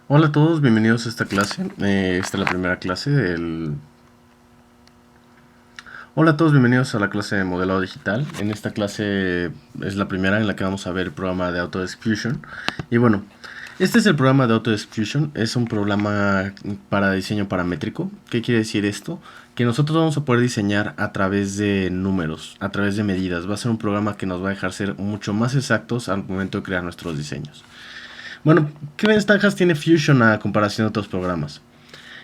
Hola a todos, bienvenidos a esta clase. Esta es la primera clase Hola a todos, bienvenidos a la clase de modelado digital. En esta clase es la primera en la que vamos a ver el programa de Autodesk Fusion. Y bueno, este es el programa de Autodesk Fusion. Es un programa para diseño paramétrico. ¿Qué quiere decir esto? Que nosotros vamos a poder diseñar a través de números, a través de medidas. Va a ser un programa que nos va a dejar ser mucho más exactos al momento de crear nuestros diseños. Bueno, ¿qué ventajas tiene Fusion a comparación de otros programas?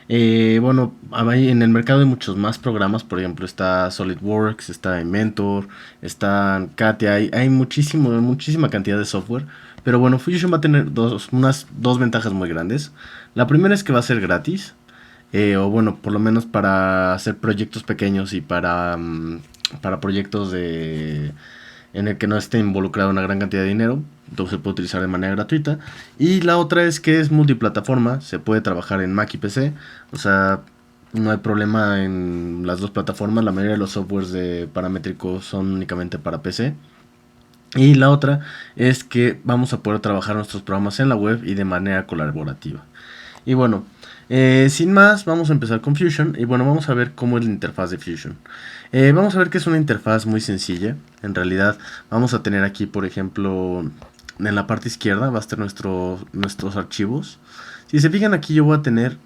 Bueno, en el mercado hay muchos más programas, por ejemplo está SolidWorks, está Inventor, está Katia, hay muchísima cantidad de software, pero bueno, Fusion va a tener unas dos ventajas muy grandes. La primera es que va a ser gratis, o bueno, por lo menos para hacer proyectos pequeños y para proyectos en el que no esté involucrado una gran cantidad de dinero, entonces se puede utilizar de manera gratuita. Y la otra es que es multiplataforma, se puede trabajar en Mac y PC, o sea, no hay problema en las dos plataformas, la mayoría de los softwares de paramétricos son únicamente para PC. Y la otra es que vamos a poder trabajar nuestros programas en la web y de manera colaborativa. Y bueno, sin más, vamos a empezar con Fusion. Y bueno, vamos a ver cómo es la interfaz de Fusion. Vamos a ver que es una interfaz muy sencilla. En realidad, vamos a tener aquí, por ejemplo, en la parte izquierda va a estar nuestros archivos. Si se fijan aquí, yo voy a tener,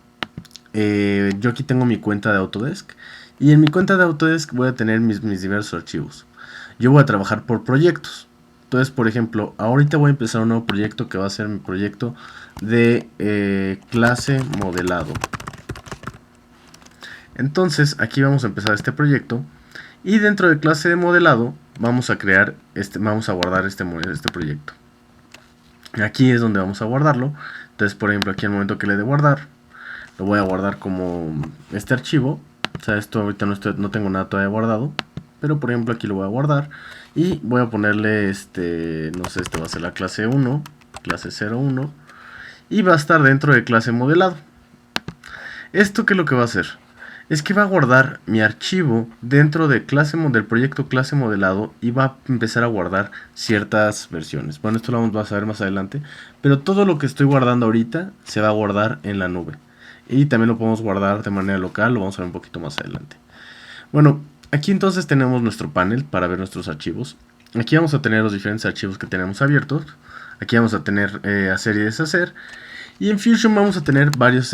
yo aquí tengo mi cuenta de Autodesk. Y en mi cuenta de Autodesk voy a tener mis diversos archivos. Yo voy a trabajar por proyectos. Entonces, por ejemplo, ahorita voy a empezar un nuevo proyecto que va a ser mi proyecto de clase modelado. Entonces, aquí vamos a empezar este proyecto y dentro de clase de modelado vamos a crear vamos a guardar este proyecto. Aquí es donde vamos a guardarlo. Entonces, por ejemplo, aquí al momento que le dé guardar, lo voy a guardar como este archivo. O sea, esto ahorita no tengo nada todavía guardado, pero por ejemplo aquí lo voy a guardar y voy a ponerle no sé, va a ser la clase 1, clase 01 y va a estar dentro de clase modelado. ¿Esto qué es lo que va a hacer? Es que va a guardar mi archivo dentro de del proyecto clase modelado y va a empezar a guardar ciertas versiones. Bueno, esto lo vamos a ver más adelante, pero todo lo que estoy guardando ahorita se va a guardar en la nube. Y también lo podemos guardar de manera local, lo vamos a ver un poquito más adelante. Bueno, aquí entonces tenemos nuestro panel para ver nuestros archivos. Aquí vamos a tener los diferentes archivos que tenemos abiertos. Aquí vamos a tener hacer y deshacer. Y en Fusion vamos a tener varios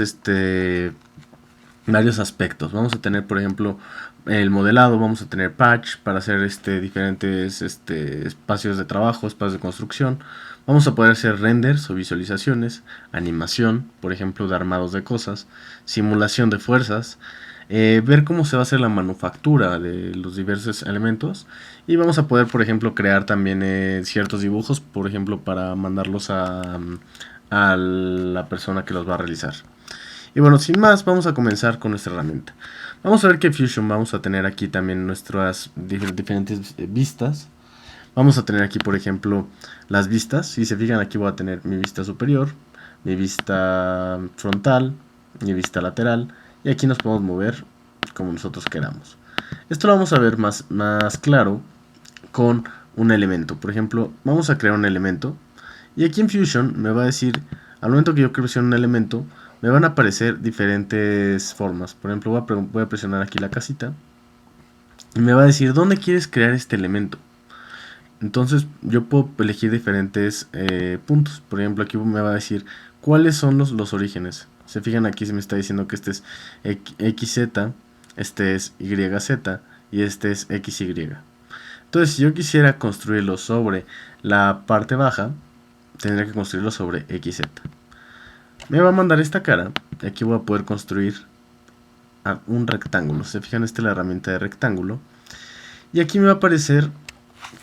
aspectos. Vamos a tener, por ejemplo, el modelado, vamos a tener patch para hacer diferentes espacios de trabajo, espacios de construcción. Vamos a poder hacer renders o visualizaciones, animación, por ejemplo, de armados de cosas, simulación de fuerzas, ver cómo se va a hacer la manufactura de los diversos elementos y vamos a poder, por ejemplo, crear también ciertos dibujos, por ejemplo, para mandarlos a la persona que los va a realizar. Y bueno, sin más, vamos a comenzar con nuestra herramienta. Vamos a ver que Fusion vamos a tener aquí también nuestras diferentes vistas. Vamos a tener aquí, por ejemplo, las vistas. Si se fijan, aquí voy a tener mi vista superior, mi vista frontal, mi vista lateral. Y aquí nos podemos mover como nosotros queramos. Esto lo vamos a ver más claro con un elemento. Por ejemplo, vamos a crear un elemento. Y aquí en Fusion me va a decir, al momento que yo creo un elemento, me van a aparecer diferentes formas. Por ejemplo, voy a presionar aquí la casita y me va a decir dónde quieres crear este elemento. Entonces yo puedo elegir diferentes puntos. Por ejemplo, aquí me va a decir cuáles son los orígenes. Se fijan aquí, se me está diciendo que este es XZ, este es YZ y este es XY. Entonces, si yo quisiera construirlo sobre la parte baja, tendría que construirlo sobre XZ. Me va a mandar esta cara y aquí voy a poder construir un rectángulo. Se fijan, esta es la herramienta de rectángulo. Y aquí me va a aparecer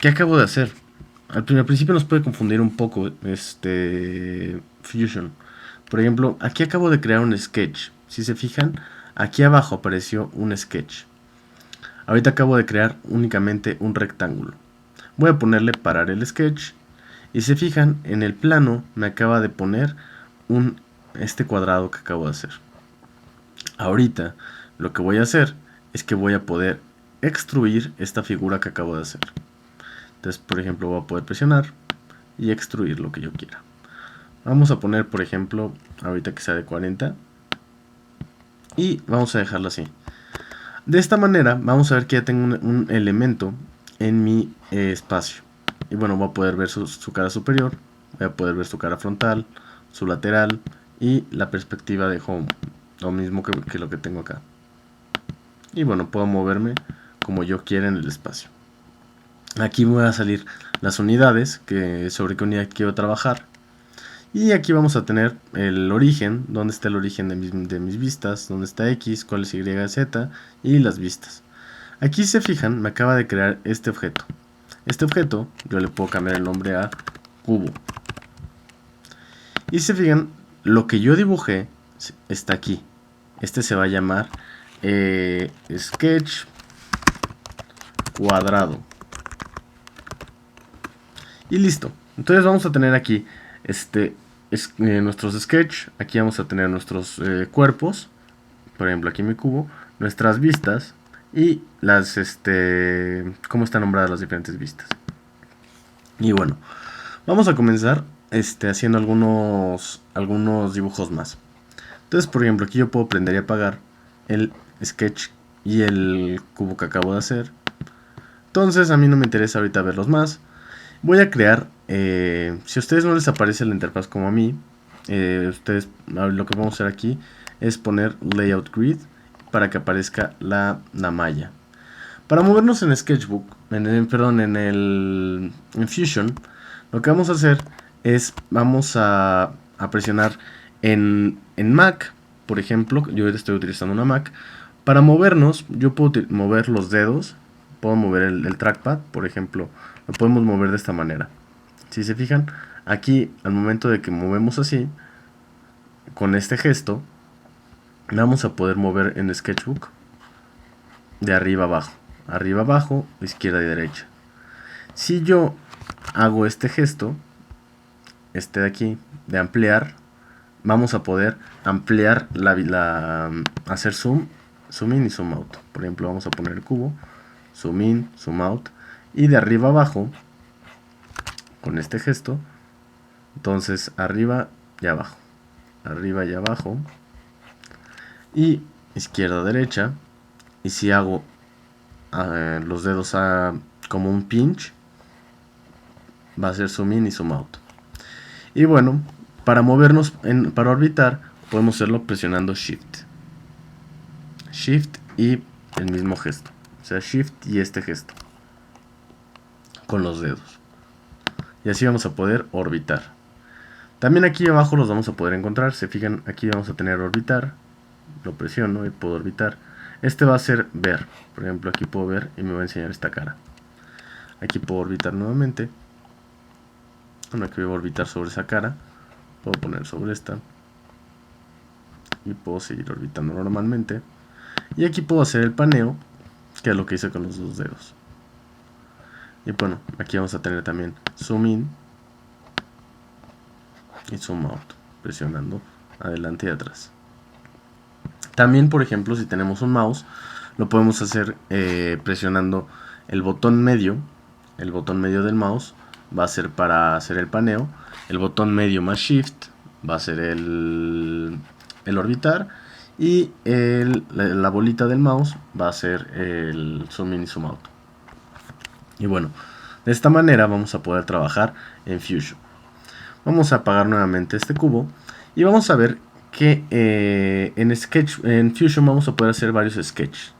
qué acabo de hacer. Al principio nos puede confundir un poco Fusion. Por ejemplo, aquí acabo de crear un sketch. Si se fijan, aquí abajo apareció un sketch. Ahorita acabo de crear únicamente un rectángulo. Voy a ponerle parar el sketch. Y se fijan, en el plano me acaba de poner este cuadrado que acabo de hacer. Ahorita lo que voy a hacer es que voy a poder extruir esta figura que acabo de hacer. Entonces, por ejemplo, voy a poder presionar y extruir lo que yo quiera. Vamos a poner, por ejemplo, ahorita que sea de 40. Y vamos a dejarlo así. De esta manera vamos a ver que ya tengo un elemento en mi espacio. Y bueno, voy a poder ver su cara superior, voy a poder ver su cara frontal, su lateral y la perspectiva de home. Lo mismo que lo que tengo acá. Y bueno, puedo moverme como yo quiera en el espacio. Aquí me van a salir las unidades, sobre qué unidad quiero trabajar. Y aquí vamos a tener el origen, dónde está el origen de mis vistas, dónde está X, cuál es Y, Z y las vistas. Aquí si se fijan, me acaba de crear este objeto. Este objeto yo le puedo cambiar el nombre a cubo. Y si se fijan, lo que yo dibujé está aquí. Este se va a llamar sketch cuadrado. Y listo. Entonces vamos a tener aquí nuestros sketch. Aquí vamos a tener nuestros cuerpos. Por ejemplo, aquí mi cubo. Nuestras vistas. Y las cómo están nombradas las diferentes vistas. Y bueno, vamos a comenzar haciendo algunos dibujos más. Entonces, por ejemplo, aquí yo puedo prender y apagar el sketch y el cubo que acabo de hacer. Entonces, a mí no me interesa ahorita verlos más. Voy a crear, si a ustedes no les aparece la interfaz como a mí, lo que vamos a hacer aquí es poner Layout Grid para que aparezca la malla. Para movernos en Sketchbook, en Fusion, lo que vamos a hacer es, vamos a presionar en Mac, por ejemplo, yo ahorita estoy utilizando una Mac. Para movernos, yo puedo mover los dedos, puedo mover el trackpad, por ejemplo, lo podemos mover de esta manera. Si se fijan, aquí al momento de que movemos así, con este gesto, vamos a poder mover en Sketchbook de arriba abajo, izquierda y derecha. Si yo hago este gesto, de aquí, de ampliar, vamos a poder ampliar hacer zoom in y zoom out. Por ejemplo, vamos a poner el cubo, zoom in, zoom out, y de arriba abajo, con este gesto, entonces arriba y abajo, y izquierda derecha. Y si hago los dedos como un pinch, va a ser zoom in y zoom out. Y bueno, para movernos, para orbitar, podemos hacerlo presionando Shift y el mismo gesto, o sea, Shift y este gesto con los dedos. Y así vamos a poder orbitar. También aquí abajo los vamos a poder encontrar. Se fijan, aquí vamos a tener orbitar. Lo presiono y puedo orbitar. Este va a ser ver. Por ejemplo, aquí puedo ver y me va a enseñar esta cara. Aquí puedo orbitar nuevamente. Bueno, aquí voy a orbitar sobre esa cara. Puedo poner sobre esta. Y puedo seguir orbitando normalmente. Y aquí puedo hacer el paneo, que es lo que hice con los dos dedos. Y bueno, aquí vamos a tener también zoom in y zoom out, presionando adelante y atrás. También, por ejemplo, si tenemos un mouse, lo podemos hacer presionando el botón medio. El botón medio del mouse va a ser para hacer el paneo. El botón medio más Shift va a ser el orbitar. Y la bolita del mouse va a ser el zoom in y zoom out. Y bueno, de esta manera vamos a poder trabajar en Fusion. Vamos a apagar nuevamente este cubo y vamos a ver que en Fusion vamos a poder hacer varios sketches.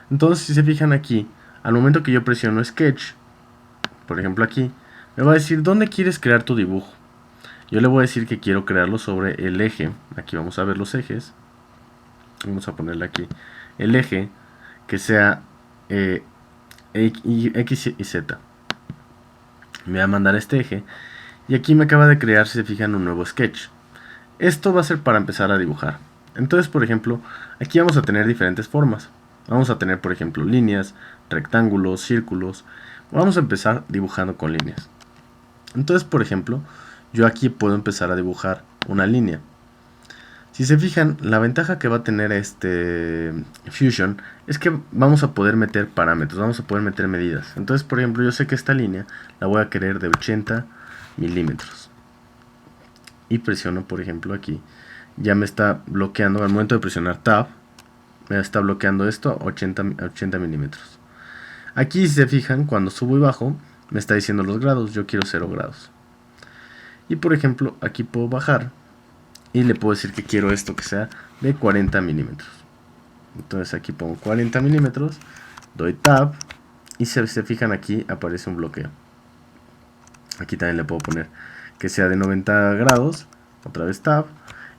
Entonces, si se fijan aquí, al momento que yo presiono Sketch, por ejemplo aquí, me va a decir dónde quieres crear tu dibujo. Yo le voy a decir que quiero crearlo sobre el eje. Aquí vamos a ver los ejes. Vamos a ponerle aquí el eje que sea X y Z. Me va a mandar este eje y aquí me acaba de crear, si se fijan, un nuevo sketch. Esto va a ser para empezar a dibujar. Entonces, por ejemplo, aquí vamos a tener diferentes formas. Vamos a tener, por ejemplo, líneas, rectángulos, círculos. Vamos a empezar dibujando con líneas. Entonces, por ejemplo, yo aquí puedo empezar a dibujar una línea. Si se fijan, la ventaja que va a tener Fusion es que vamos a poder meter parámetros, vamos a poder meter medidas. Entonces, por ejemplo, yo sé que esta línea la voy a querer de 80 milímetros. y presiono, por ejemplo, aquí, ya me está bloqueando, al momento de presionar Tab, me está bloqueando esto 80 milímetros. Aquí, si se fijan, cuando subo y bajo, me está diciendo los grados, yo quiero 0 grados. Y por ejemplo, aquí puedo bajar y le puedo decir que quiero esto que sea de 40 milímetros. Entonces aquí pongo 40 milímetros, doy Tab y se fijan, aquí aparece un bloqueo. Aquí también le puedo poner que sea de 90 grados, otra vez Tab,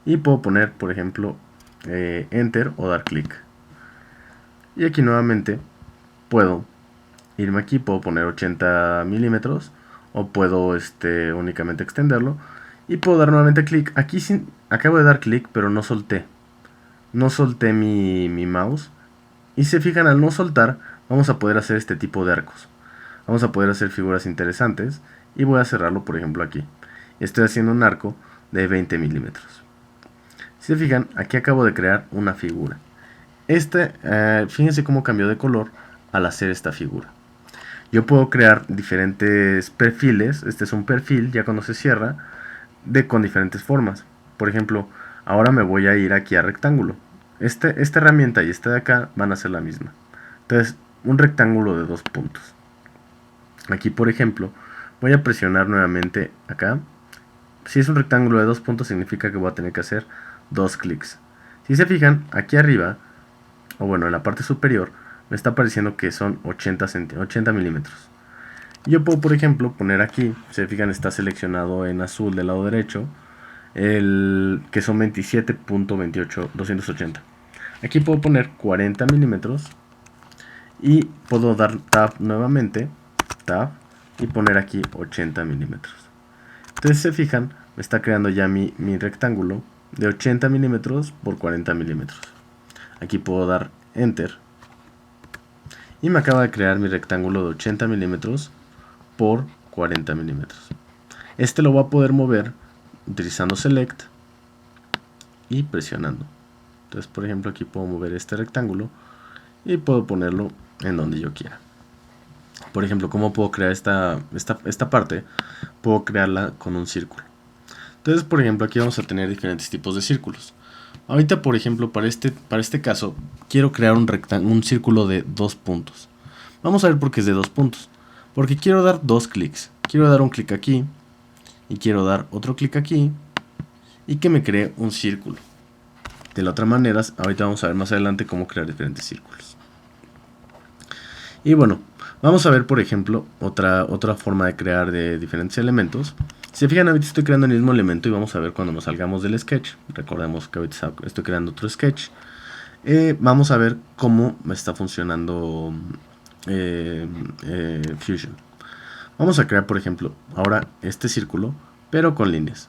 y puedo poner, por ejemplo, Enter o dar clic. Y aquí nuevamente puedo irme aquí, puedo poner 80 milímetros o puedo únicamente extenderlo y puedo dar nuevamente clic. Aquí acabo de dar clic, pero no solté mi mouse, y se fijan, al no soltar vamos a poder hacer este tipo de arcos, vamos a poder hacer figuras interesantes. Y voy a cerrarlo, por ejemplo, aquí estoy haciendo un arco de 20 milímetros. Si se fijan, aquí acabo de crear una figura. Fíjense cómo cambió de color al hacer esta figura. Yo puedo crear diferentes perfiles. Este es un perfil, ya cuando se cierra, con diferentes formas. Por ejemplo, ahora me voy a ir aquí a rectángulo. Esta herramienta y esta de acá van a ser la misma. Entonces, un rectángulo de 2 puntos. Aquí, por ejemplo, voy a presionar nuevamente acá. Si es un rectángulo de 2 puntos, significa que voy a tener que hacer 2 clics. Si se fijan, aquí arriba, o bueno, en la parte superior, me está apareciendo que son 80 milímetros. Yo puedo, por ejemplo, poner aquí, si se fijan, está seleccionado en azul del lado derecho, que son 27.28, 280. Aquí puedo poner 40 milímetros y puedo dar Tab nuevamente, Tab, y poner aquí 80 milímetros. Entonces, se fijan, me está creando ya mi rectángulo de 80 milímetros por 40 milímetros. Aquí puedo dar Enter y me acaba de crear mi rectángulo de 80 milímetros por 40 milímetros. Este lo voy a poder mover utilizando Select y presionando. Entonces, por ejemplo, aquí puedo mover este rectángulo y puedo ponerlo en donde yo quiera. Por ejemplo, ¿cómo puedo crear esta parte? Puedo crearla con un círculo. Entonces, por ejemplo, aquí vamos a tener diferentes tipos de círculos. Ahorita, por ejemplo, para este caso, quiero crear un círculo de 2 puntos. Vamos a ver por qué es de 2 puntos. Porque quiero dar 2 clics. Quiero dar un clic aquí y quiero dar otro clic aquí y que me cree un círculo. De la otra manera, ahorita vamos a ver más adelante cómo crear diferentes círculos. Y bueno, vamos a ver, por ejemplo, otra forma de crear de diferentes elementos. Si se fijan, ahorita estoy creando el mismo elemento y vamos a ver cuando nos salgamos del sketch. Recordemos que ahorita estoy creando otro sketch. Vamos a ver cómo me está funcionando Fusion. Vamos a crear, por ejemplo, ahora este círculo, pero con líneas.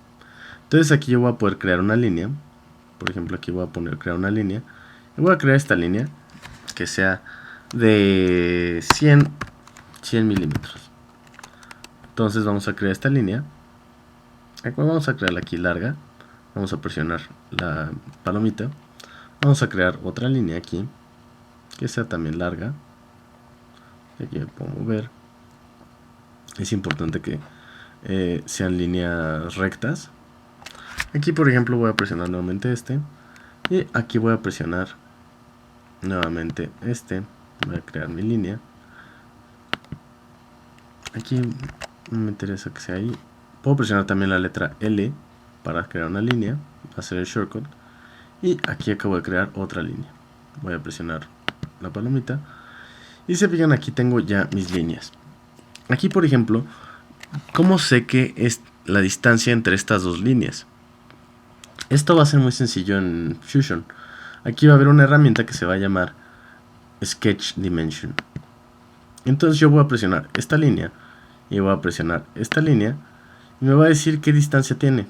Entonces aquí yo voy a poder crear una línea. Por ejemplo, aquí voy a crear una línea. Y voy a crear esta línea que sea de 100 milímetros. Entonces vamos a crear esta línea. Vamos a crearla aquí larga. Vamos a presionar la palomita. Vamos a crear otra línea aquí que sea también larga. Aquí me puedo mover. Es importante que sean líneas rectas. Aquí, por ejemplo, voy a presionar nuevamente este. Y aquí voy a presionar nuevamente este. Voy a crear mi línea. Aquí no me interesa que sea ahí. Puedo presionar también la letra L para crear una línea, hacer el shortcut. Y aquí acabo de crear otra línea. Voy a presionar la palomita. Y se fijan, aquí tengo ya mis líneas. Aquí, por ejemplo, ¿cómo sé que es la distancia entre estas dos líneas? Esto va a ser muy sencillo en Fusion. Aquí va a haber una herramienta que se va a llamar Sketch Dimension. Entonces yo voy a presionar esta línea y voy a presionar esta línea y me va a decir qué distancia tiene.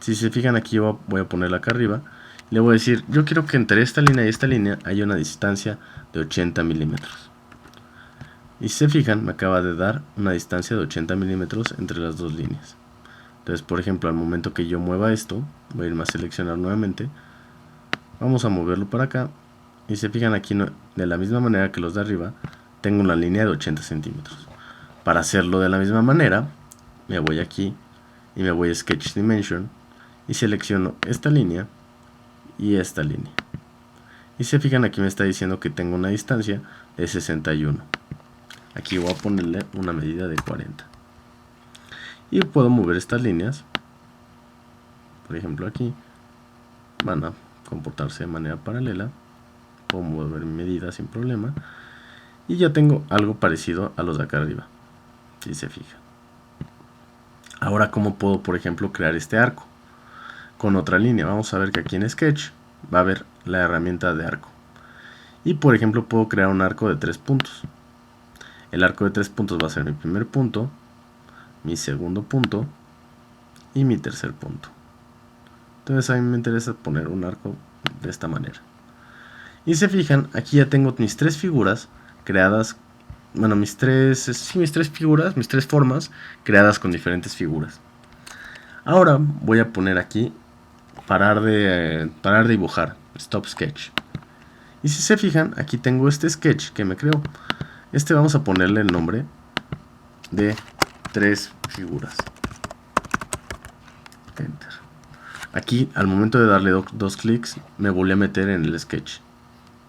Si se fijan, aquí yo voy a ponerla acá arriba. Le voy a decir, yo quiero que entre esta línea y esta línea haya una distancia de 80 milímetros. Y si se fijan, me acaba de dar una distancia de 80 milímetros entre las dos líneas. Entonces, por ejemplo, al momento que yo mueva esto, voy a irme a seleccionar nuevamente. Vamos a moverlo para acá. Y se fijan, aquí de la misma manera que los de arriba, tengo una línea de 80 centímetros. Para hacerlo de la misma manera, me voy aquí y me voy a Sketch Dimension y selecciono esta línea y esta línea. Y se fijan, aquí me está diciendo que tengo una distancia de 61. Aquí voy a ponerle una medida de 40. Y puedo mover estas líneas. Por ejemplo, aquí van a comportarse de manera paralela. Puedo mover medidas sin problema. Y ya tengo algo parecido a los de acá arriba, si se fijan. Ahora, ¿cómo puedo, por ejemplo, crear este arco? Con otra línea. Vamos a ver que aquí en Sketch va a haber la herramienta de arco. Y, por ejemplo, puedo crear un arco de 3 puntos. El arco de 3 puntos va a ser mi primer punto, mi segundo punto y mi tercer punto. Entonces a mí me interesa poner un arco de esta manera. Y se fijan, aquí ya tengo mis 3 figuras creadas. Bueno, mis tres figuras, mis 3 formas creadas con diferentes figuras. Ahora voy a poner aquí parar de dibujar, stop sketch. Y si se fijan, aquí tengo este sketch que me creó. Vamos a ponerle el nombre de 3 figuras. Enter. Aquí, al momento de darle 2 clics, me volví a meter en el sketch.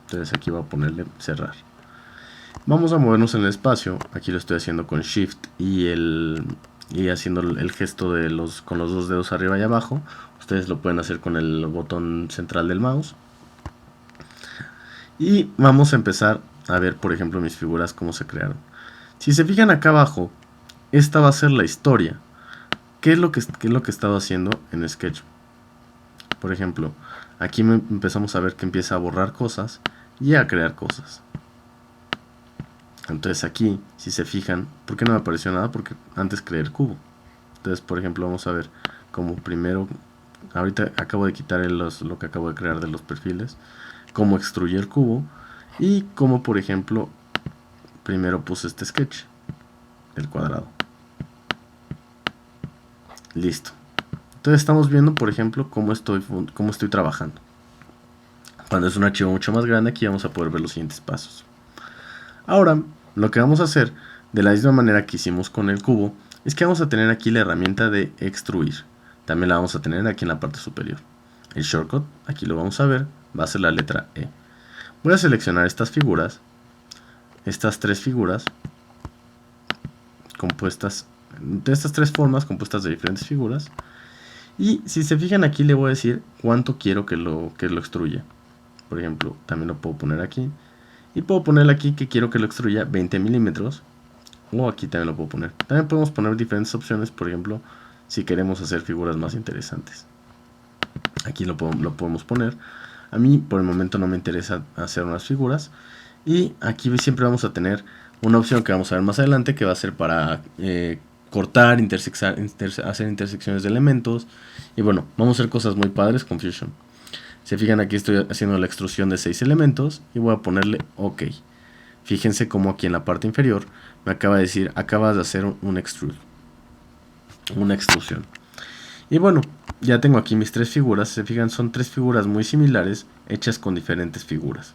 Entonces aquí voy a ponerle cerrar. Vamos a movernos en el espacio. Aquí lo estoy haciendo con Shift y haciendo el gesto con los 2 dedos arriba y abajo. Ustedes lo pueden hacer con el botón central del mouse. Y vamos a empezar a ver, por ejemplo, mis figuras cómo se crearon. Si se fijan acá abajo, esta va a ser la historia. ¿Qué es lo que he estado haciendo en Sketch? Por ejemplo, aquí empezamos a ver que empieza a borrar cosas y a crear cosas. Entonces aquí, si se fijan, ¿por qué no me apareció nada? Porque antes creé el cubo. Entonces, por ejemplo, vamos a ver como primero, ahorita acabo de quitar lo que acabo de crear de los perfiles, cómo extruye el cubo y cómo, por ejemplo, primero puse este sketch del cuadrado. Listo. Entonces estamos viendo, por ejemplo, cómo estoy trabajando. Cuando es un archivo mucho más grande, aquí vamos a poder ver los siguientes pasos. Ahora, lo que vamos a hacer, de la misma manera que hicimos con el cubo, es que vamos a tener aquí la herramienta de extruir. También la vamos a tener aquí en la parte superior. El shortcut, aquí lo vamos a ver, va a ser la letra E. Voy a seleccionar estas figuras, estas 3 figuras, compuestas de estas 3 formas, compuestas de diferentes figuras. Y si se fijan, aquí le voy a decir cuánto quiero que lo extruya. Por ejemplo, también lo puedo poner aquí. Y puedo ponerle aquí que quiero que lo extruya 20 milímetros. O aquí también lo puedo poner. También podemos poner diferentes opciones, por ejemplo, si queremos hacer figuras más interesantes. Aquí lo podemos poner. A mí por el momento no me interesa hacer unas figuras. Y aquí siempre vamos a tener una opción que vamos a ver más adelante, que va a ser para cortar, hacer intersecciones de elementos. Y bueno, vamos a hacer cosas muy padres con Fusion. Se fijan, aquí estoy haciendo la extrusión de 6 elementos y voy a ponerle OK. Fíjense cómo aquí en la parte inferior me acaba de decir, acabas de hacer una extrusión. Y bueno, ya tengo aquí mis 3 figuras. Se fijan, son 3 figuras muy similares, hechas con diferentes figuras.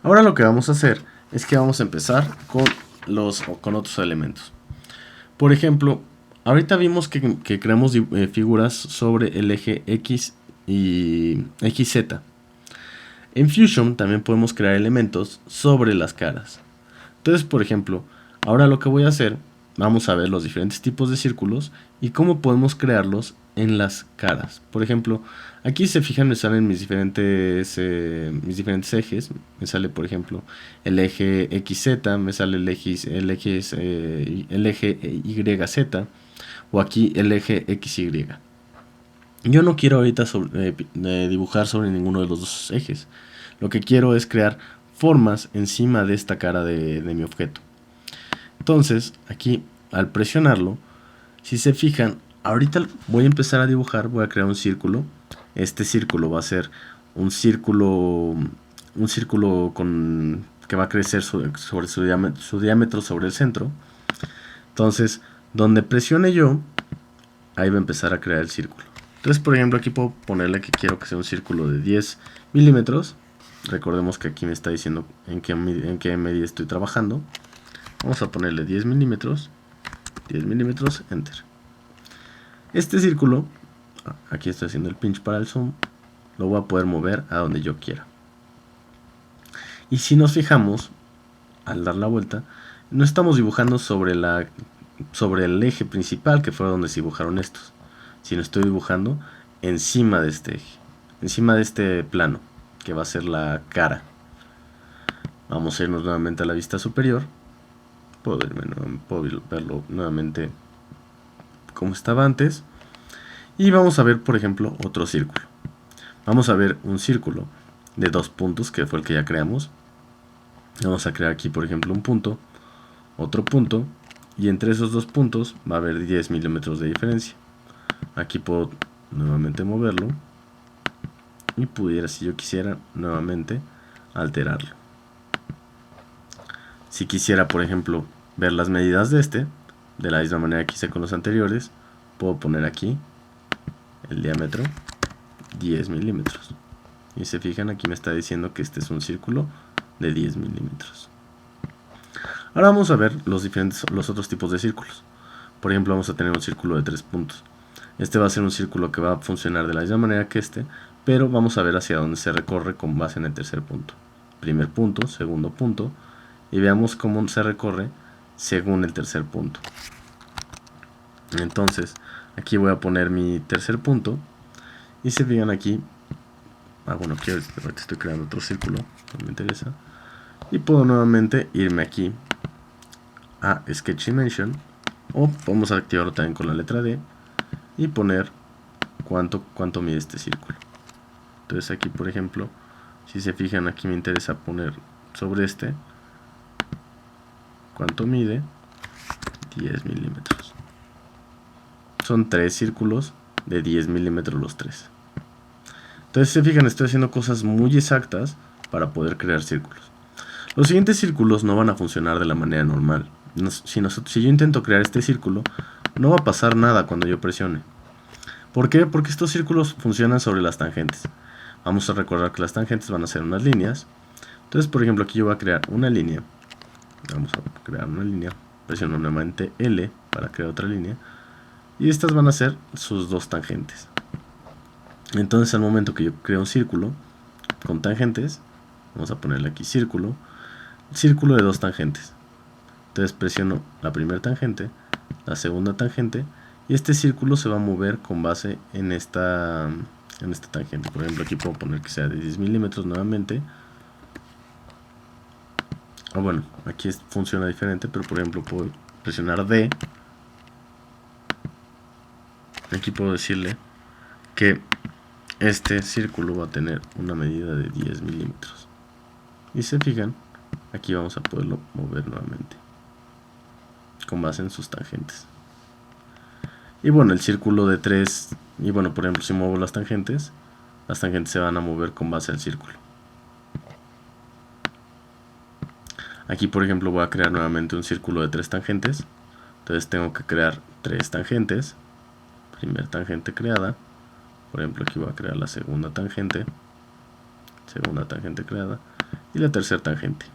Ahora lo que vamos a hacer es que vamos a empezar con otros elementos. Por ejemplo, ahorita vimos que creamos figuras sobre el eje X y XZ. En Fusion también podemos crear elementos sobre las caras. Entonces, por ejemplo, ahora lo que voy a hacer, vamos a ver los diferentes tipos de círculos y cómo podemos crearlos en las caras. Por ejemplo, aquí se fijan, me salen mis diferentes ejes. Me sale, por ejemplo, el eje XZ, me sale el eje YZ, o aquí el eje XY. Yo no quiero ahorita dibujar sobre ninguno de los 2 ejes. Lo que quiero es crear formas encima de esta cara de mi objeto. Entonces, aquí, al presionarlo, si se fijan, ahorita voy a empezar a dibujar, voy a crear un círculo. Este círculo va a ser un círculo que va a crecer sobre su diámetro sobre el centro. Entonces, donde presione yo, ahí va a empezar a crear el círculo. Entonces, por ejemplo, aquí puedo ponerle que quiero que sea un círculo de 10 milímetros. Recordemos que aquí me está diciendo en qué medida estoy trabajando. Vamos a ponerle 10 milímetros, enter. Este círculo, aquí estoy haciendo el pinch para el zoom, lo voy a poder mover a donde yo quiera. Y si nos fijamos, al dar la vuelta, no estamos dibujando sobre el eje principal, que fue donde se dibujaron estos, sino estoy dibujando encima de este eje, encima de este plano, que va a ser la cara. Vamos a irnos nuevamente a la vista superior. Puedo verlo nuevamente como estaba antes. Y vamos a ver, por ejemplo, otro círculo. Vamos a ver un círculo de 2 puntos, que fue el que ya creamos. Vamos a crear aquí, por ejemplo, un punto, otro punto, y entre esos 2 puntos va a haber 10 milímetros de diferencia. Aquí puedo nuevamente moverlo y pudiera, si yo quisiera, nuevamente alterarlo. Si quisiera, por ejemplo, ver las medidas de la misma manera que hice con los anteriores, puedo poner aquí el diámetro 10 milímetros. Y se fijan, aquí me está diciendo que este es un círculo de 10 milímetros. Ahora vamos a ver los otros tipos de círculos. Por ejemplo, vamos a tener un círculo de 3 puntos. Este va a ser un círculo que va a funcionar de la misma manera que este, pero vamos a ver hacia dónde se recorre con base en el tercer punto. Primer punto, segundo punto, y veamos cómo se recorre según el tercer punto. Entonces, aquí voy a poner mi tercer punto, y se fijan aquí, bueno, estoy creando otro círculo, no me interesa, y puedo nuevamente irme aquí a Sketch Dimension, o podemos activarlo también con la letra D, y poner cuánto mide este círculo. Entonces aquí, por ejemplo, si se fijan, aquí me interesa poner sobre este cuánto mide, 10 milímetros. Son 3 círculos de 10 milímetros los 3. Entonces, si se fijan, estoy haciendo cosas muy exactas para poder crear círculos. Los siguientes círculos no van a funcionar de la manera normal. Si yo intento crear este círculo, no va a pasar nada cuando yo presione. ¿Por qué? Porque estos círculos funcionan sobre las tangentes. Vamos a recordar que las tangentes van a ser unas líneas. Entonces, por ejemplo, aquí yo voy a crear una línea. Vamos a crear una línea. Presiono nuevamente L para crear otra línea. Y estas van a ser sus dos tangentes. Entonces, al momento que yo creo un círculo con tangentes, vamos a ponerle aquí círculo de dos tangentes. Entonces presiono la primera tangente, la segunda tangente, y este círculo se va a mover con base en esta tangente. Por ejemplo, aquí puedo poner que sea de 10 milímetros nuevamente. Bueno, aquí funciona diferente, pero por ejemplo puedo presionar D. Aquí puedo decirle que este círculo va a tener una medida de 10 milímetros. Y se fijan, aquí vamos a poderlo mover nuevamente con base en sus tangentes. Y bueno, el círculo de 3, y bueno, por ejemplo, si muevo las tangentes se van a mover con base al círculo. Aquí, por ejemplo, voy a crear nuevamente un círculo de 3 tangentes. Entonces tengo que crear 3 tangentes. Primera tangente creada. Por ejemplo, aquí voy a crear la segunda tangente creada, y la tercera tangente.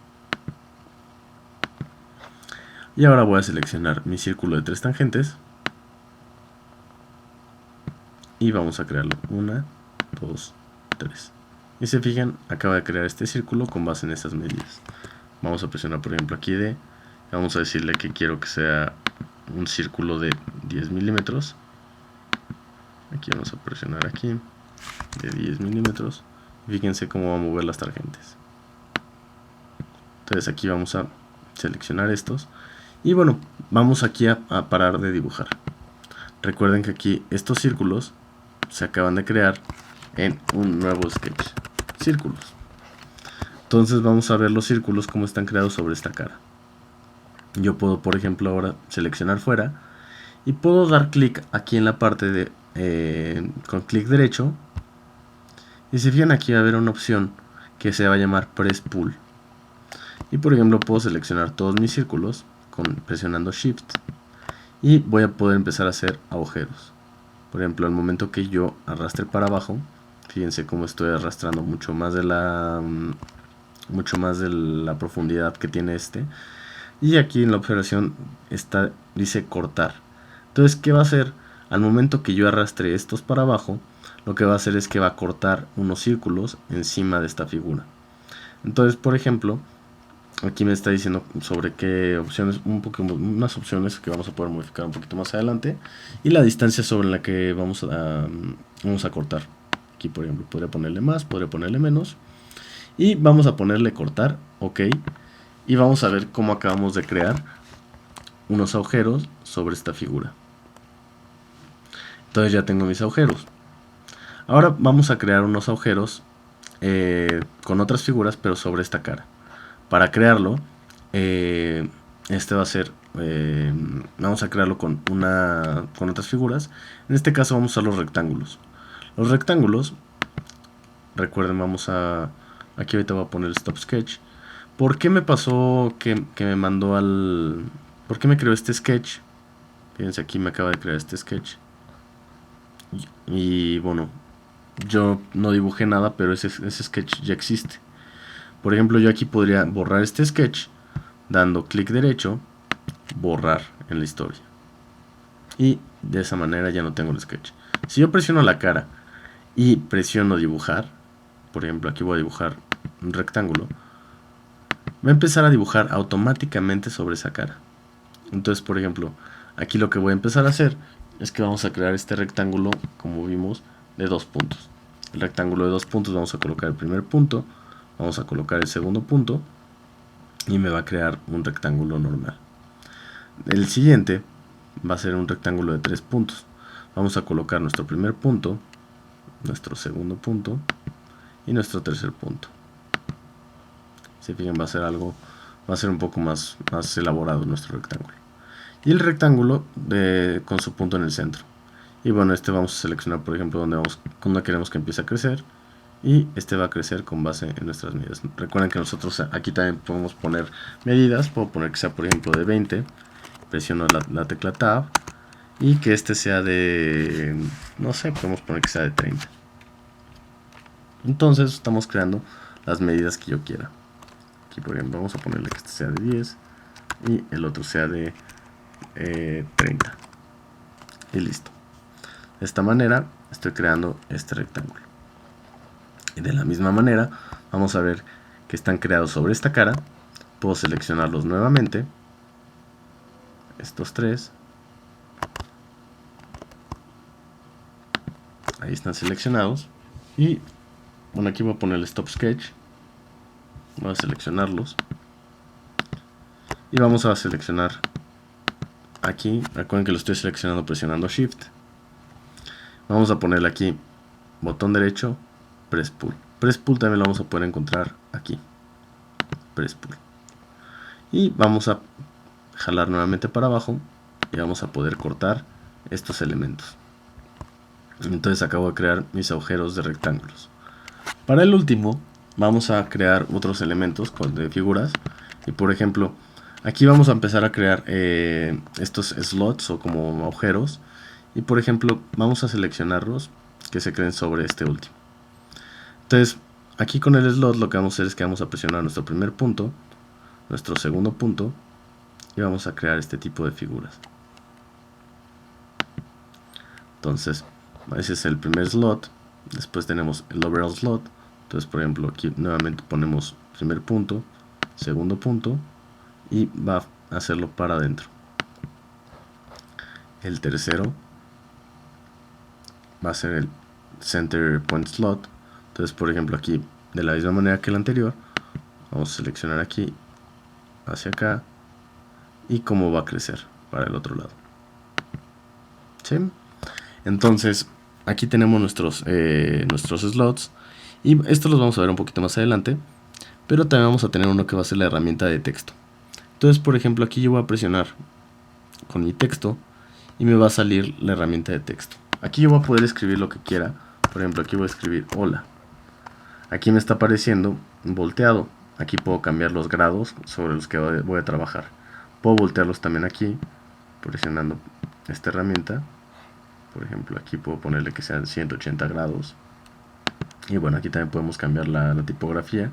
Y ahora voy a seleccionar mi círculo de 3 tangentes y vamos a crearlo 1, 2, 3. Y se fijan, acaba de crear este círculo con base en estas medidas. Vamos a presionar, por ejemplo, aquí D. Vamos a decirle que quiero que sea un círculo de 10 milímetros. Aquí vamos a presionar aquí de 10 milímetros. Fíjense cómo va a mover las tangentes. Entonces aquí vamos a seleccionar estos. Y bueno, vamos aquí a parar de dibujar. Recuerden que aquí estos círculos se acaban de crear en un nuevo sketch. Círculos. Entonces vamos a ver los círculos como están creados sobre esta cara. Yo puedo, por ejemplo, ahora seleccionar fuera. Y puedo dar clic aquí en la parte de con clic derecho, y si fijan, aquí va a haber una opción que se va a llamar Press Pull, y por ejemplo puedo seleccionar todos mis círculos presionando Shift, y voy a poder empezar a hacer agujeros. Por ejemplo, al momento que yo arrastre para abajo, fíjense cómo estoy arrastrando mucho más de la profundidad que tiene este, y aquí en la observación dice cortar. Entonces, ¿qué va a hacer? al momento que yo arrastre estos para abajo, lo que va a hacer es que va a cortar unos círculos encima de esta figura. Entonces, por ejemplo, aquí me está diciendo sobre qué opciones, unas opciones que vamos a poder modificar un poquito más adelante, y la distancia sobre la que vamos a cortar. Aquí, por ejemplo, podría ponerle más, podría ponerle menos, y vamos a ponerle cortar, ok, y vamos a ver cómo acabamos de crear unos agujeros sobre esta figura. Entonces ya tengo mis agujeros. Ahora vamos a crear unos agujeros con otras figuras, pero sobre esta cara. Para crearlo, este va a ser, vamos a crearlo con otras figuras. En este caso vamos a usar los rectángulos. Los rectángulos, recuerden, aquí ahorita voy a poner el stop sketch. ¿Por qué me pasó que me mandó ¿por qué me creó este sketch? Fíjense, aquí me acaba de crear este sketch. Y bueno, yo no dibujé nada, pero ese sketch ya existe. Por ejemplo, yo aquí podría borrar este sketch dando clic derecho, borrar en la historia. Y de esa manera ya no tengo el sketch. Si yo presiono la cara y presiono dibujar, por ejemplo, aquí voy a dibujar un rectángulo, va a empezar a dibujar automáticamente sobre esa cara. Entonces, por ejemplo, aquí lo que voy a empezar a hacer es que vamos a crear este rectángulo, como vimos, de 2 puntos. El rectángulo de 2 puntos, vamos a colocar el primer punto, vamos a colocar el segundo punto, y me va a crear un rectángulo normal. El siguiente va a ser un rectángulo de 3 puntos. Vamos a colocar nuestro primer punto, nuestro segundo punto y nuestro tercer punto. Si fijan, va a ser un poco más elaborado nuestro rectángulo. Y el rectángulo con su punto en el centro. Y bueno, este vamos a seleccionar, por ejemplo, donde queremos que empiece a crecer. Y este va a crecer con base en nuestras medidas. Recuerden que nosotros aquí también podemos poner medidas. Puedo poner que sea, por ejemplo, de 20. Presiono la tecla Tab. Y que este sea de, no sé, podemos poner que sea de 30. Entonces estamos creando las medidas que yo quiera. Aquí, por ejemplo, vamos a ponerle que este sea de 10 y el otro sea de 30. Y listo. De esta manera estoy creando este rectángulo. Y de la misma manera vamos a ver que están creados sobre esta cara. Puedo seleccionarlos nuevamente. Estos tres. Ahí están seleccionados. Y bueno, aquí voy a poner el stop sketch. Voy a seleccionarlos. Y vamos a seleccionar aquí. Recuerden que lo estoy seleccionando presionando Shift. Vamos a ponerle aquí botón derecho, Press Pull. Press Pull también lo vamos a poder encontrar aquí. Press Pull. Y vamos a jalar nuevamente para abajo y vamos a poder cortar estos elementos. Entonces acabo de crear mis agujeros de rectángulos. Para el último vamos a crear otros elementos de figuras. Y por ejemplo, aquí vamos a empezar a crear estos slots o como agujeros. Y por ejemplo, vamos a seleccionarlos que se creen sobre este último. Entonces, aquí con el slot lo que vamos a hacer es que vamos a presionar nuestro primer punto, nuestro segundo punto, y vamos a crear este tipo de figuras. Entonces, ese es el primer slot. Después tenemos el overall slot. Entonces, por ejemplo, aquí nuevamente ponemos primer punto, segundo punto, y va a hacerlo para adentro. El tercero va a ser el center point slot. Entonces, por ejemplo, aquí de la misma manera que el anterior, vamos a seleccionar aquí hacia acá y cómo va a crecer para el otro lado. ¿Sí? Entonces, aquí tenemos nuestros slots, y estos los vamos a ver un poquito más adelante, pero también vamos a tener uno que va a ser la herramienta de texto. Entonces, por ejemplo, aquí yo voy a presionar con mi texto y me va a salir la herramienta de texto. Aquí yo voy a poder escribir lo que quiera. Por ejemplo, aquí voy a escribir hola. Aquí me está apareciendo volteado. Aquí puedo cambiar los grados sobre los que voy a trabajar. Puedo voltearlos también aquí, presionando esta herramienta. Por ejemplo, aquí puedo ponerle que sean 180 grados. Y bueno, aquí también podemos cambiar la tipografía.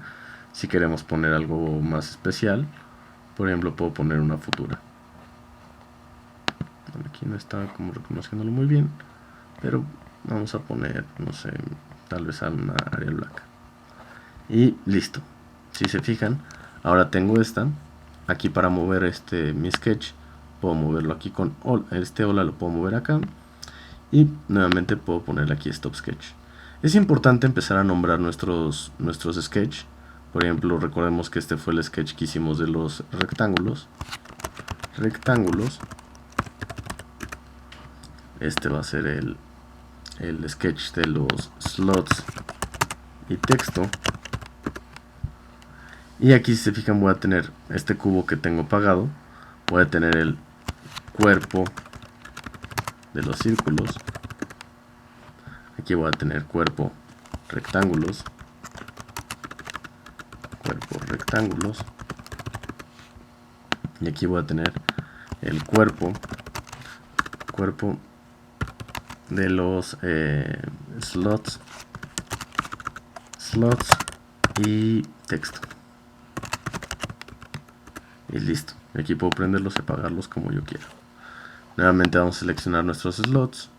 Si queremos poner algo más especial, por ejemplo, puedo poner una futura. Aquí. aquí no está como reconociéndolo muy bien, pero vamos a poner, no sé, tal vez a una Arial Black. Y listo. Si se fijan, ahora tengo esta. Aquí para mover mi sketch, puedo moverlo aquí con este hola, lo puedo mover acá. Y nuevamente puedo ponerle aquí Stop Sketch. Es importante empezar a nombrar nuestros sketch. Por ejemplo, recordemos que este fue el sketch que hicimos de los rectángulos. Este va a ser el sketch de los slots y texto. Y aquí, si se fijan, voy a tener este cubo que tengo apagado. Voy a tener el cuerpo de los círculos. Aquí voy a tener cuerpo rectángulos. Y aquí voy a tener el cuerpo de los slots y texto. Y listo. Aquí puedo prenderlos y apagarlos como yo quiera. Nuevamente vamos a seleccionar nuestros slots.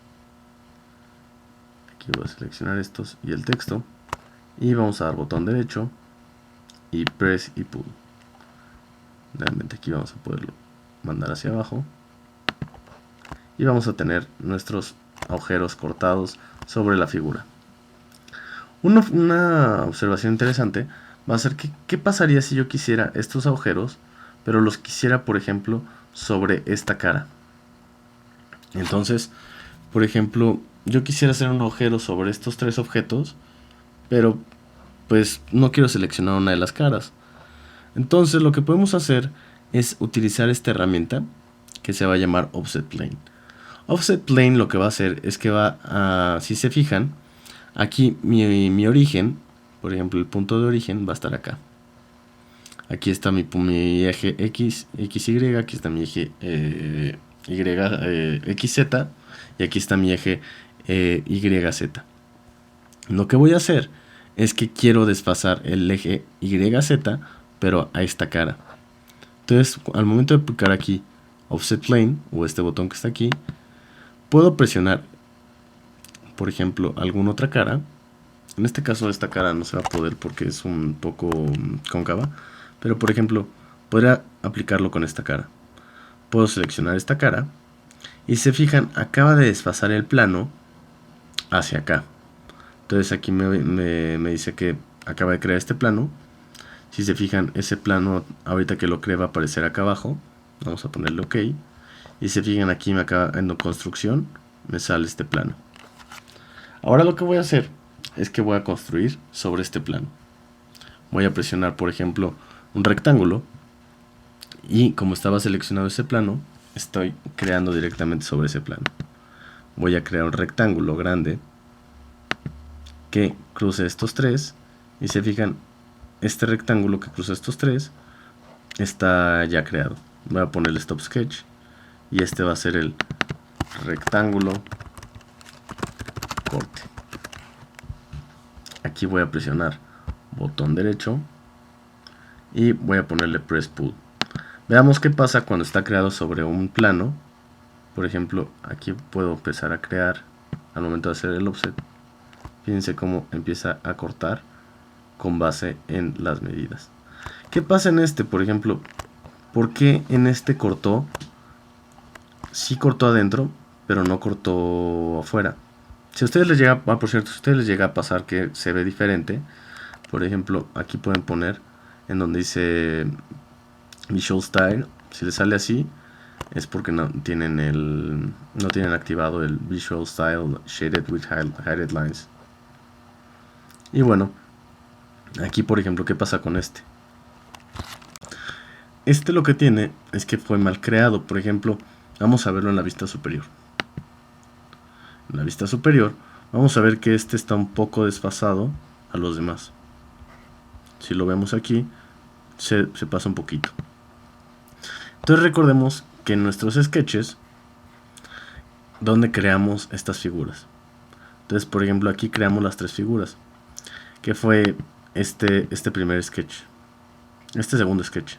Aquí voy a seleccionar estos y el texto. Y vamos a dar botón derecho y press y pull. Nuevamente aquí vamos a poderlo mandar hacia abajo. Y vamos a tener nuestros agujeros cortados sobre la figura. Una observación interesante va a ser que qué pasaría si yo quisiera estos agujeros, pero los quisiera, por ejemplo, sobre esta cara. Entonces, por ejemplo, yo quisiera hacer un agujero sobre estos tres objetos, pero pues no quiero seleccionar una de las caras. Entonces lo que podemos hacer es utilizar esta herramienta que se va a llamar Offset Plane. Offset Plane lo que va a hacer es que va a, si se fijan, aquí mi origen, por ejemplo el punto de origen va a estar acá. Aquí está mi eje XY, aquí está mi eje XZ y aquí está mi eje YZ. Lo que voy a hacer es que quiero desfasar el eje YZ, pero a esta cara. Entonces, al momento de aplicar aquí Offset Plane, o este botón que está aquí, puedo presionar, por ejemplo, alguna otra cara. En este caso, esta cara no se va a poder porque es un poco cóncava. Pero, por ejemplo, podría aplicarlo con esta cara. Puedo seleccionar esta cara. Y se fijan, acaba de desfasar el plano hacia acá. Entonces aquí me dice que acaba de crear este plano. Si se fijan, ese plano ahorita que lo cree va a aparecer acá abajo. Vamos a ponerle OK. Y se fijan, aquí me acaba en construcción, me sale este plano. Ahora lo que voy a hacer es que voy a construir sobre este plano. Voy a presionar, por ejemplo, un rectángulo. Y como estaba seleccionado ese plano, estoy creando directamente sobre ese plano. Voy a crear un rectángulo grande que cruce estos tres. Y se fijan, este rectángulo que cruza estos tres está ya creado. Voy a ponerle Stop Sketch. Y este va a ser el rectángulo corte. Aquí voy a presionar botón derecho y voy a ponerle Press Pull. Veamos qué pasa cuando está creado sobre un plano. Por ejemplo, aquí puedo empezar a crear al momento de hacer el offset. Fíjense cómo empieza a cortar con base en las medidas. ¿Qué pasa en este, por ejemplo? ¿Por qué en este cortó? Sí cortó adentro, pero no cortó afuera. Si a ustedes les llega, por cierto, si a ustedes les llega a pasar que se ve diferente, por ejemplo, aquí pueden poner en donde dice Visual Style. Si les sale así, es porque no tienen activado el Visual Style Shaded with Highlighted Lines. Y bueno, aquí por ejemplo, ¿qué pasa con este? Este lo que tiene es que fue mal creado. Por ejemplo, vamos a verlo en la vista superior. En la vista superior vamos a ver que este está un poco desfasado a los demás. Si lo vemos aquí, se pasa un poquito. Entonces recordemos que en nuestros sketches, donde creamos estas figuras. Entonces, por ejemplo, aquí creamos las tres figuras, que fue este primer sketch, este segundo sketch.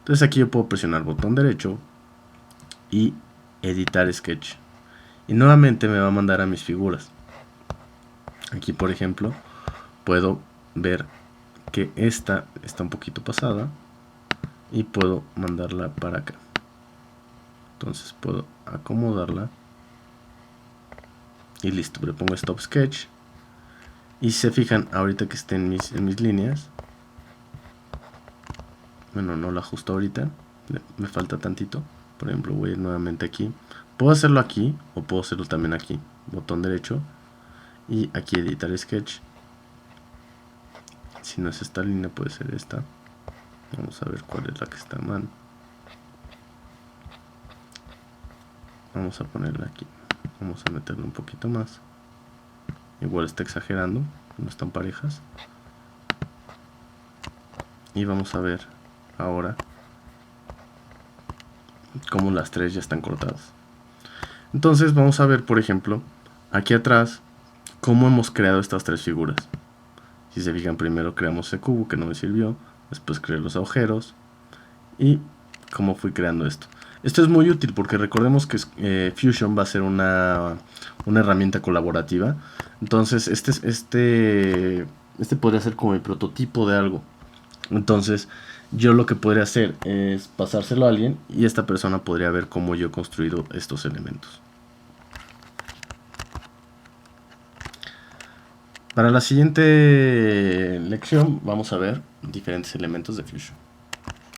Entonces aquí yo puedo presionar botón derecho y editar sketch. Y nuevamente me va a mandar a mis figuras. Aquí, por ejemplo, puedo ver que esta está un poquito pasada y puedo mandarla para acá. Entonces puedo acomodarla y listo. Le pongo stop sketch y si se fijan ahorita que esté en mis líneas, bueno, no lo ajusto ahorita, me falta tantito. Por ejemplo, voy a ir nuevamente aquí. Puedo hacerlo aquí o puedo hacerlo también aquí. Botón derecho y aquí editar sketch. Si no es esta línea, puede ser esta. Vamos a ver cuál es la que está mal. Vamos a ponerla aquí. Vamos a meterle un poquito más. Igual está exagerando, no están parejas. Y vamos a ver ahora cómo las tres ya están cortadas. Entonces vamos a ver, por ejemplo, aquí atrás, cómo hemos creado estas tres figuras. Si se fijan, primero creamos ese cubo que no me sirvió, después creé los agujeros y cómo fui creando esto. Esto es muy útil porque recordemos que Fusion va a ser una herramienta colaborativa. Entonces este podría ser como el prototipo de algo. Entonces yo lo que podría hacer es pasárselo a alguien y esta persona podría ver cómo yo he construido estos elementos. Para la siguiente lección vamos a ver diferentes elementos de Fusion.